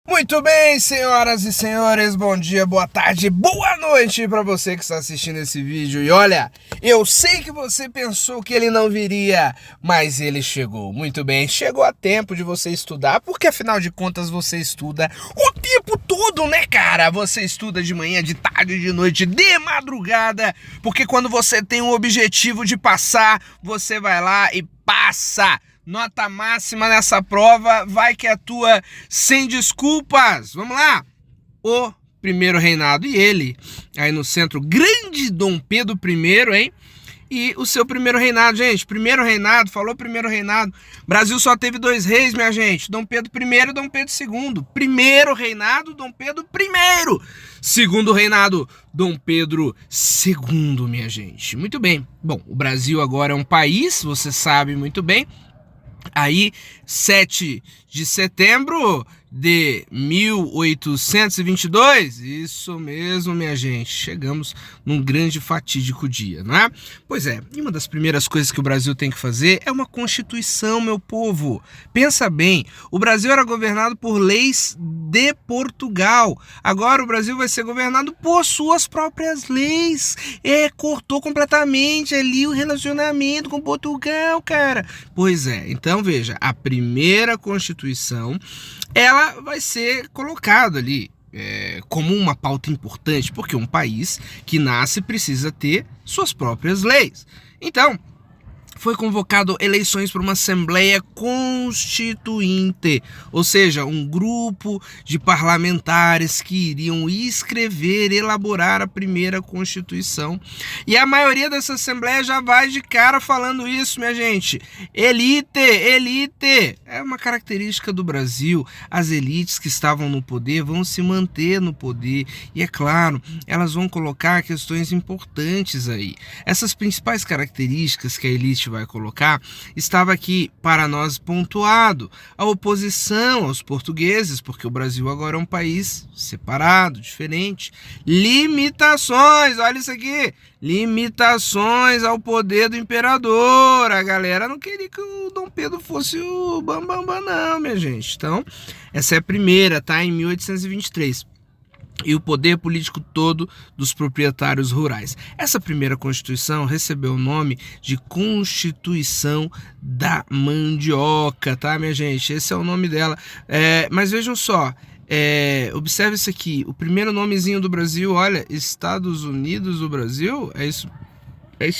Muito bem, senhoras e senhores, bom dia, boa tarde, boa noite para você que está assistindo esse vídeo. E olha, eu sei que você pensou que ele não viria, mas ele chegou. Muito bem, chegou a tempo de você estudar, porque afinal de contas você estuda o tempo todo, né, cara? Você estuda de manhã, de tarde, de noite, de madrugada, porque quando você tem um objetivo de passar, você vai lá e passa. Nota máxima nessa prova, vai que é tua sem desculpas. Vamos lá. O primeiro reinado e ele, aí no centro, grande Dom Pedro I, hein? E o seu primeiro reinado, gente, primeiro reinado, falou primeiro reinado. Brasil só teve dois reis, minha gente, Dom Pedro I e Dom Pedro II. Primeiro reinado, Dom Pedro I. Segundo reinado, Dom Pedro II, minha gente. Muito bem. Bom, o Brasil agora é um país, você sabe muito bem. Aí, 7 de setembro de 1822, isso mesmo, minha gente, chegamos num grande fatídico dia, não é? Pois é, e uma das primeiras coisas que o Brasil tem que fazer é uma Constituição, meu povo. Pensa bem, o Brasil era governado por leis de Portugal, agora o Brasil vai ser governado por suas próprias leis. Cortou completamente ali o relacionamento com Portugal, cara. Pois é, então veja, a primeira Constituição, ela vai ser colocada ali como uma pauta importante, porque um país que nasce precisa ter suas próprias leis. Então, foi convocado eleições para uma Assembleia Constituinte, ou seja, um grupo de parlamentares que iriam escrever, elaborar a primeira Constituição. E a maioria dessa Assembleia já vai de cara falando isso, minha gente. Elite, elite. É uma característica do Brasil. As elites que estavam no poder vão se manter no poder. E é claro, elas vão colocar questões importantes aí. Essas principais características que a elite vai colocar, estava aqui para nós pontuado: a oposição aos portugueses, porque o Brasil agora é um país separado, diferente. Limitações, olha isso aqui, limitações ao poder do imperador. A galera não queria que o Dom Pedro fosse o bambambam, não, minha gente. Então, essa é a primeira, tá? Em 1823. E o poder político todo dos proprietários rurais. Essa primeira Constituição recebeu o nome de Constituição da Mandioca, tá, minha gente? Esse é o nome dela. Mas vejam só, observe isso aqui, o primeiro nomezinho do Brasil, olha, Estados Unidos do Brasil, é isso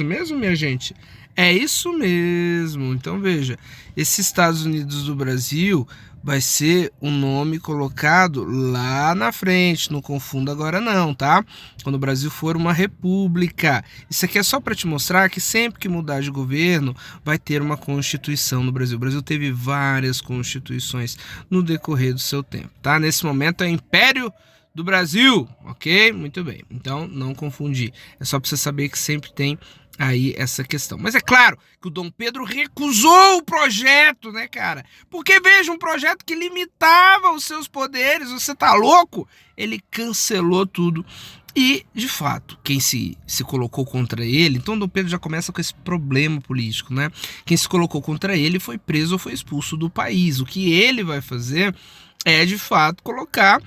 mesmo, minha gente? É isso mesmo. Então veja, esse Estados Unidos do Brasil vai ser um nome colocado lá na frente, não confunda agora não, tá? Quando o Brasil for uma república. Isso aqui é só para te mostrar que sempre que mudar de governo, vai ter uma Constituição no Brasil. O Brasil teve várias Constituições no decorrer do seu tempo, tá? Nesse momento é Império do Brasil, ok? Muito bem, então não confundir. É só para você saber que sempre tem aí essa questão. Mas é claro que o Dom Pedro recusou o projeto, né, cara? Porque veja, um projeto que limitava os seus poderes, você tá louco? Ele cancelou tudo. E, de fato, quem se colocou contra ele, então Dom Pedro já começa com esse problema político, né? Quem se colocou contra ele foi preso ou foi expulso do país. O que ele vai fazer é, de fato, colocar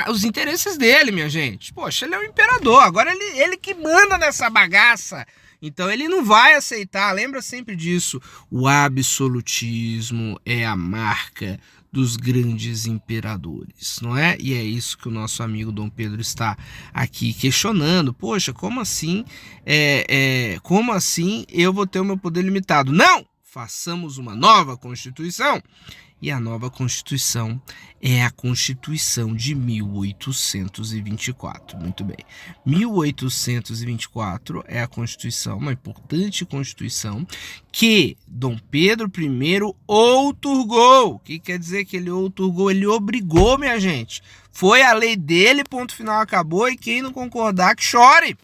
os interesses dele, minha gente. Poxa, ele é o imperador, agora ele que manda nessa bagaça. Então ele não vai aceitar, lembra sempre disso. O absolutismo é a marca dos grandes imperadores, não é? E é isso que o nosso amigo Dom Pedro está aqui questionando. Poxa, como assim? Como assim eu vou ter o meu poder limitado? Não! Façamos uma nova Constituição. E a nova Constituição é a Constituição de 1824. Muito bem. 1824 é a Constituição, uma importante Constituição, que Dom Pedro I outorgou. O que quer dizer que ele outorgou? Ele obrigou, minha gente. Foi a lei dele, ponto final, acabou, e quem não concordar que chore.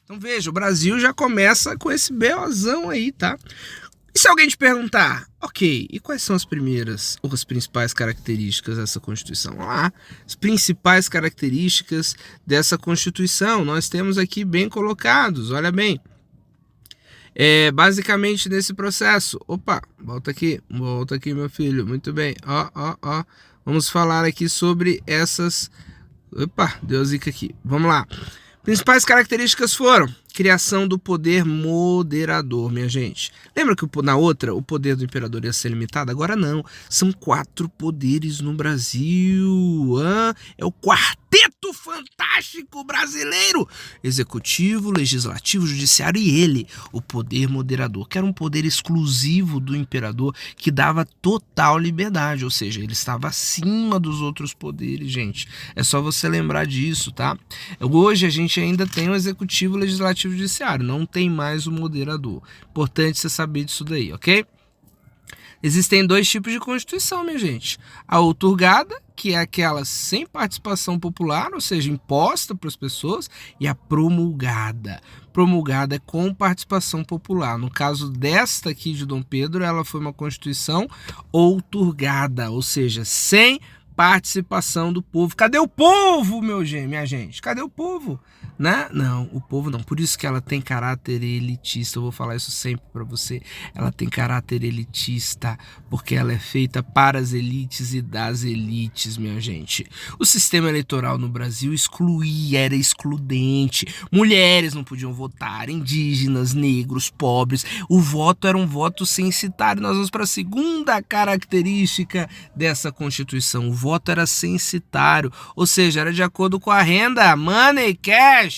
Então veja, o Brasil já começa com esse BOzão aí, tá? E se alguém te perguntar, ok, e quais são as primeiras ou as principais características dessa Constituição? Vamos lá, as principais características dessa Constituição, nós temos aqui bem colocados, olha bem. Basicamente nesse processo, opa, volta aqui meu filho, muito bem, ó, vamos falar aqui sobre essas... Opa, deu zica aqui. Vamos lá. Principais características foram criação do poder moderador, minha gente. Lembra que na outra o poder do imperador ia ser limitado? Agora não. São 4 poderes no Brasil. É o quarteto fantástico brasileiro. Executivo, legislativo, judiciário e ele, o poder moderador, que era um poder exclusivo do imperador que dava total liberdade, ou seja, ele estava acima dos outros poderes, gente. É só você lembrar disso, tá? Hoje a gente ainda tem o executivo, legislativo, judiciário, não tem mais o moderador. Importante você saber disso daí, ok? Existem 2 tipos de constituição, minha gente. A outorgada, que é aquela sem participação popular, ou seja, imposta para as pessoas, e a promulgada. Promulgada é com participação popular. No caso desta aqui de Dom Pedro, ela foi uma constituição outorgada, ou seja, sem participação do povo. Cadê o povo, minha gente? Cadê o povo? Né? Não, o povo não. Por isso que ela tem caráter elitista. Eu vou falar isso sempre para você. Ela tem caráter elitista porque ela é feita para as elites e das elites, minha gente. O sistema eleitoral no Brasil excluía, era excludente. Mulheres não podiam votar, indígenas, negros, pobres. O voto era um voto censitário. Nós vamos para a segunda característica dessa Constituição. O voto era censitário, ou seja, era de acordo com a renda, money, cash.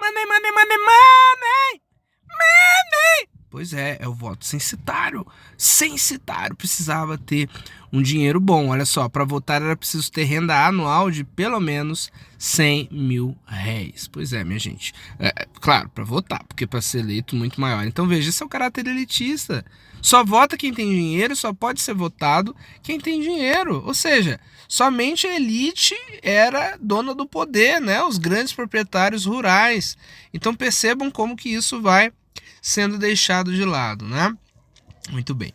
Money, money, money, money, money. Pois é o voto censitário. Censitário, precisava ter um dinheiro bom. Olha só, para votar era preciso ter renda anual de pelo menos 100 mil réis. Pois é, minha gente. Claro, para votar, porque para ser eleito muito maior. Então veja, esse é o caráter elitista. Só vota quem tem dinheiro, só pode ser votado quem tem dinheiro. Ou seja, somente a elite era dona do poder, né? Os grandes proprietários rurais. Então percebam como que isso vai sendo deixado de lado, né? Muito bem.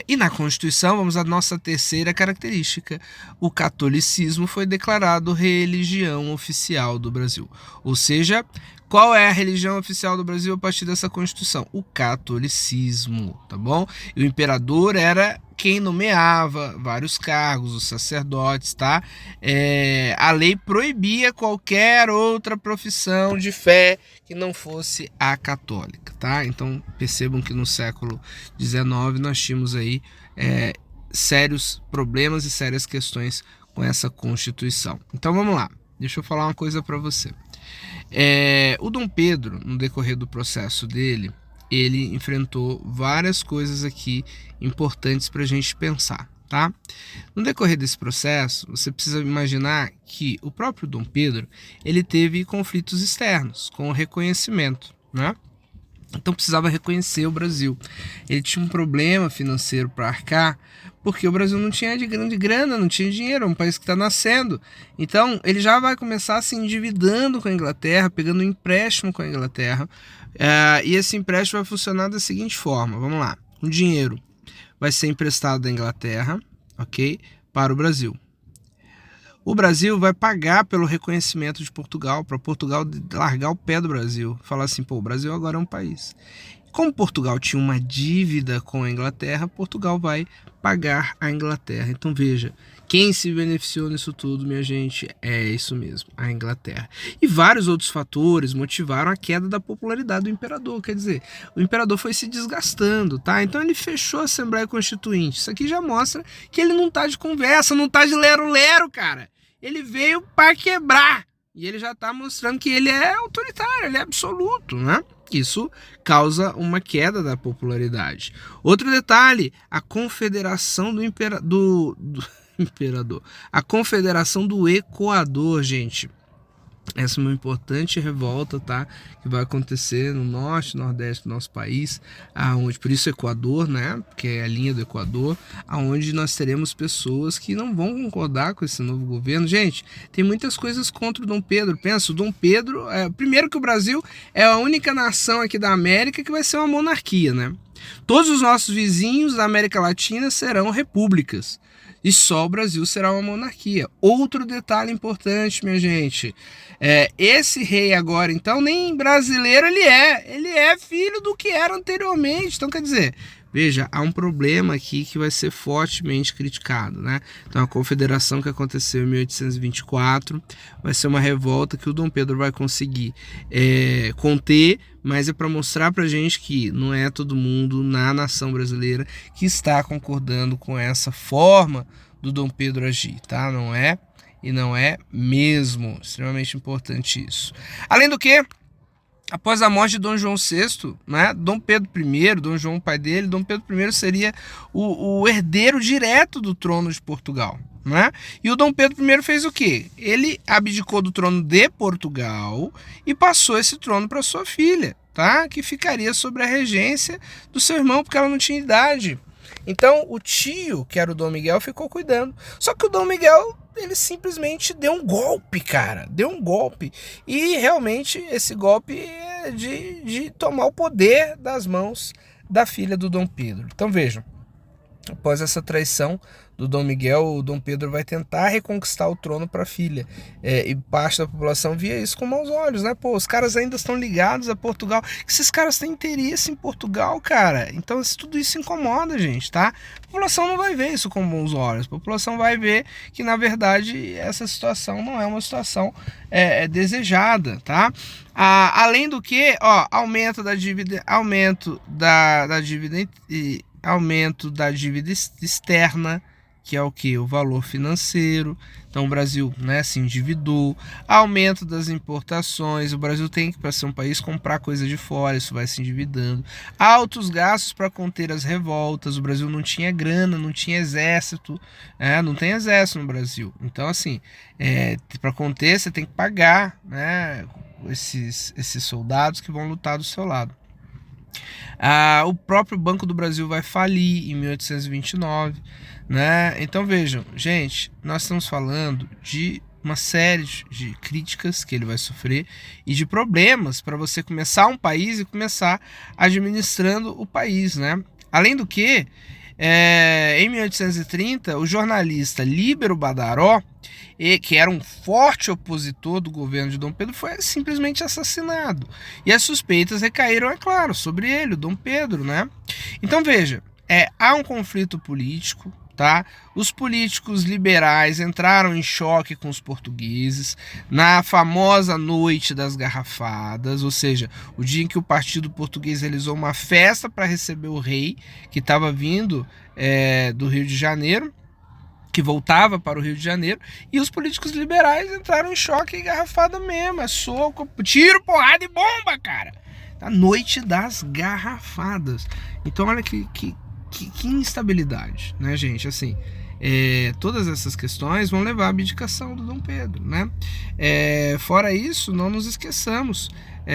E na Constituição, vamos à nossa terceira característica. O catolicismo foi declarado religião oficial do Brasil. Ou seja, qual é a religião oficial do Brasil a partir dessa Constituição? O catolicismo, tá bom? E o imperador era quem nomeava vários cargos, os sacerdotes, tá? A lei proibia qualquer outra profissão de fé que não fosse a católica, tá? Então percebam que no século XIX nós tínhamos aí sérios problemas e sérias questões com essa Constituição. Então vamos lá, deixa eu falar uma coisa para você. O Dom Pedro, no decorrer do processo dele, ele enfrentou várias coisas aqui importantes para a gente pensar, tá? No decorrer desse processo, você precisa imaginar que o próprio Dom Pedro, ele teve conflitos externos com o reconhecimento, né? Então precisava reconhecer o Brasil. Ele tinha um problema financeiro para arcar, porque o Brasil não tinha de grande grana, não tinha dinheiro, é um país que está nascendo. Então ele já vai começar se endividando com a Inglaterra, pegando um empréstimo com a Inglaterra. E esse empréstimo vai funcionar da seguinte forma, vamos lá. O dinheiro vai ser emprestado da Inglaterra, ok, para o Brasil. O Brasil vai pagar pelo reconhecimento de Portugal, para Portugal largar o pé do Brasil. Falar assim, pô, o Brasil agora é um país. Como Portugal tinha uma dívida com a Inglaterra, Portugal vai pagar a Inglaterra. Então veja, quem se beneficiou nisso tudo, minha gente, é isso mesmo, a Inglaterra. E vários outros fatores motivaram a queda da popularidade do imperador. Quer dizer, o imperador foi se desgastando, tá? Então ele fechou a Assembleia Constituinte. Isso aqui já mostra que ele não tá de conversa, não tá de lero-lero, cara. Ele veio para quebrar. E ele já está mostrando que ele é autoritário, ele é absoluto, né? Isso causa uma queda da popularidade. Outro detalhe, a confederação do imperador. A confederação do Equador, gente. Essa é uma importante revolta, tá? Que vai acontecer no norte, nordeste do nosso país, aonde, por isso Equador, né? Que é a linha do Equador, aonde nós teremos pessoas que não vão concordar com esse novo governo. Gente, tem muitas coisas contra o Dom Pedro. Pensa, o Dom Pedro, primeiro que o Brasil é a única nação aqui da América que vai ser uma monarquia, né? Todos os nossos vizinhos da América Latina serão repúblicas. E só o Brasil será uma monarquia. Outro detalhe importante, minha gente. Esse rei agora, então, nem brasileiro ele é. Ele é filho do que era anteriormente. Então, quer dizer, veja, há um problema aqui que vai ser fortemente criticado, né? Então a confederação que aconteceu em 1824 vai ser uma revolta que o Dom Pedro vai conseguir conter, mas é para mostrar para a gente que não é todo mundo na nação brasileira que está concordando com essa forma do Dom Pedro agir, tá? Não é, e não é mesmo. Extremamente importante isso. Além do que, após a morte de Dom João VI, né, Dom Pedro I, Dom João, o pai dele, Dom Pedro I seria o herdeiro direto do trono de Portugal. Né? E o Dom Pedro I fez o quê? Ele abdicou do trono de Portugal e passou esse trono para sua filha, tá? Que ficaria sob a regência do seu irmão, porque ela não tinha idade. Então o tio, que era o Dom Miguel, ficou cuidando. Só que o Dom Miguel, ele simplesmente deu um golpe, cara. Deu um golpe. E realmente esse golpe é de tomar o poder das mãos da filha do Dom Pedro. Então vejam, após essa traição do Dom Miguel, o Dom Pedro vai tentar reconquistar o trono para a filha. E parte da população via isso com maus olhos, né? Pô, os caras ainda estão ligados a Portugal. Esses caras têm interesse em Portugal, cara. Então tudo isso incomoda a gente, tá? A população não vai ver isso com bons olhos. A população vai ver que, na verdade, essa situação não é uma situação desejada, tá? Além do que, ó, aumento da dívida externa, que é o que? O valor financeiro. Então o Brasil, né, se endividou. Aumento das importações. O Brasil tem que, para ser um país, comprar coisa de fora. Isso vai se endividando. Altos gastos para conter as revoltas. O Brasil não tinha grana, não tinha exército. Não tem exército no Brasil. Então, assim, para conter, você tem que pagar, né, esses soldados que vão lutar do seu lado. O próprio Banco do Brasil vai falir em 1829, né? Então vejam, gente, nós estamos falando de uma série de críticas que ele vai sofrer e de problemas para você começar um país e começar administrando o país, né? Além do que, em 1830, o jornalista Líbero Badaró, que era um forte opositor do governo de Dom Pedro, foi simplesmente assassinado. E as suspeitas recaíram, é claro, sobre ele, o Dom Pedro, né? Então veja, há um conflito político, tá? Os políticos liberais entraram em choque com os portugueses na famosa Noite das Garrafadas, ou seja, o dia em que o Partido Português realizou uma festa para receber o rei, que estava vindo do Rio de Janeiro, que voltava para o Rio de Janeiro, e os políticos liberais entraram em choque e garrafada mesmo, soco, tiro, porrada e bomba, cara. A Noite das Garrafadas. Então olha que instabilidade, né, gente? Assim, todas essas questões vão levar à abdicação do Dom Pedro, né? Fora isso, não nos esqueçamos,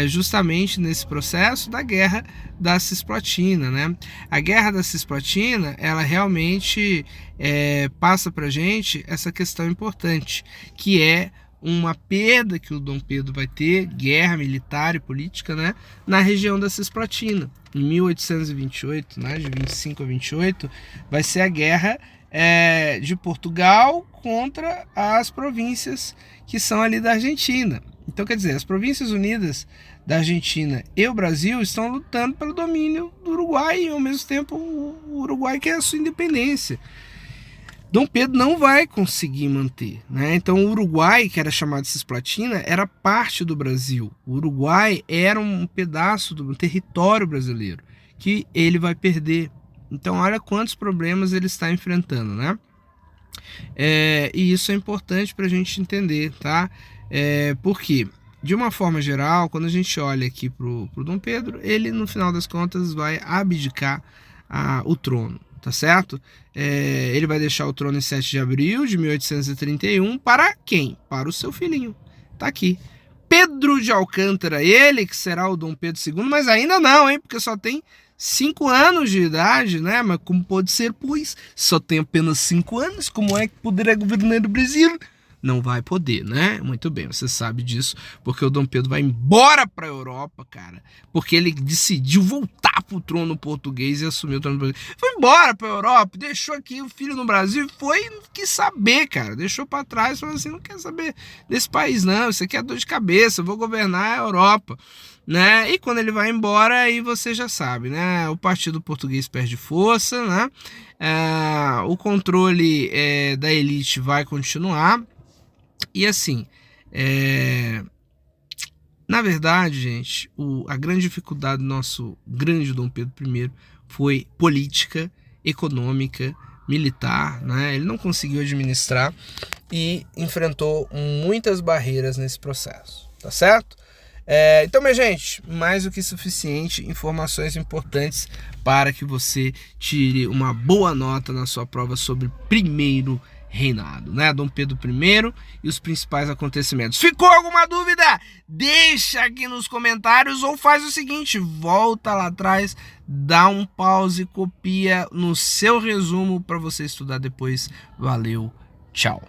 justamente nesse processo da Guerra da Cisplatina, né? A Guerra da Cisplatina, ela realmente passa pra gente essa questão importante, que é uma perda que o Dom Pedro vai ter, guerra militar e política, né, na região da Cisplatina. Em 1828, né, de 25 a 28, vai ser a guerra de Portugal contra as províncias que são ali da Argentina. Então, quer dizer, as Províncias Unidas da Argentina e o Brasil estão lutando pelo domínio do Uruguai e, ao mesmo tempo, o Uruguai quer a sua independência. Dom Pedro não vai conseguir manter, né? Então o Uruguai, que era chamado de Cisplatina, era parte do Brasil. O Uruguai era um pedaço do território brasileiro que ele vai perder. Então olha quantos problemas ele está enfrentando, né? E isso é importante para a gente entender, tá? Porque, de uma forma geral, quando a gente olha aqui pro Dom Pedro, ele no final das contas vai abdicar o trono. Tá certo? Ele vai deixar o trono em 7 de abril de 1831 para quem? Para o seu filhinho. Tá aqui. Pedro de Alcântara, ele que será o Dom Pedro II, mas ainda não, hein? Porque só tem 5 anos de idade, né? Mas como pode ser, pois? Só tem apenas 5 anos, como é que poderá governar o Brasil? Não vai poder, né? Muito bem, você sabe disso, porque o Dom Pedro vai embora para a Europa, cara, porque ele decidiu voltar pro trono português e assumir o trono português. Foi embora para a Europa, deixou aqui o filho no Brasil e foi, não quis saber, cara, deixou para trás, falou assim, não quer saber desse país não, isso aqui é dor de cabeça, eu vou governar a Europa, né? E quando ele vai embora, aí você já sabe, né? O partido português perde força, né? O controle da elite vai continuar. E assim, na verdade, gente, a grande dificuldade do nosso grande Dom Pedro I foi política, econômica, militar, né? Ele não conseguiu administrar e enfrentou muitas barreiras nesse processo, tá certo? Então, minha gente, mais do que suficiente, informações importantes para que você tire uma boa nota na sua prova sobre primeiro reinado, né? Dom Pedro I e os principais acontecimentos. Ficou alguma dúvida? Deixa aqui nos comentários ou faz o seguinte, volta lá atrás, dá um pause, copia no seu resumo para você estudar depois. Valeu, tchau!